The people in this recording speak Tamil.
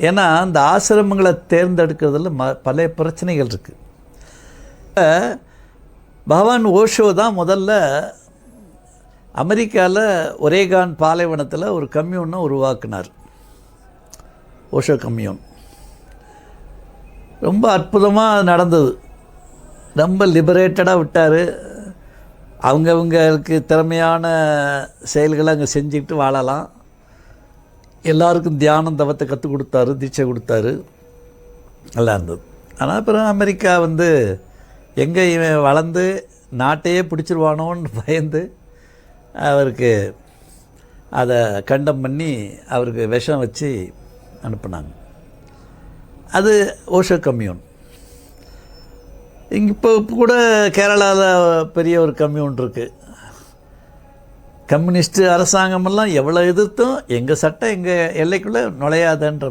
ஏன்னா அந்த ஆசிரமங்களை தேர்ந்தெடுக்கிறதுல பல பிரச்சனைகள் இருக்குது. பகவான் ஓஷோ தான் முதல்ல அமெரிக்காவில் ஒரேகான் பாலைவனத்தில் ஒரு கம்யூனை உருவாக்குனார். ஓஷோ கம்யூன் ரொம்ப அற்புதமாக நடந்தது. ரொம்ப லிபரேட்டடாக விட்டார். அவங்கவுங்களுக்கு திறமையான செயல்களை அங்கே செஞ்சுக்கிட்டு வாழலாம். எல்லாருக்கும் தியானம் தவத்தை கற்றுக் கொடுத்தாரு, தீட்சை கொடுத்தாரு, நல்லா இருந்தது. ஆனால் அப்புறம் அமெரிக்கா எங்கே இவன் வளர்ந்து நாட்டையே பிடிச்சிருவானோன்னு பயந்து அவருக்கு அதை கண்டம் பண்ணி அவருக்கு விஷம் வச்சு அனுப்புனாங்க. அது ஓஷோ கம்யூன். இப்போ கூட கேரளாவில் பெரிய ஒரு கம்யூன் இருக்குது. கம்யூனிஸ்ட்டு அரசாங்கமெல்லாம் எவ்வளோ எதிர்த்தும் எங்கள் சட்டம் எங்கள் எல்லைக்குள்ளே நுழையாதன்ற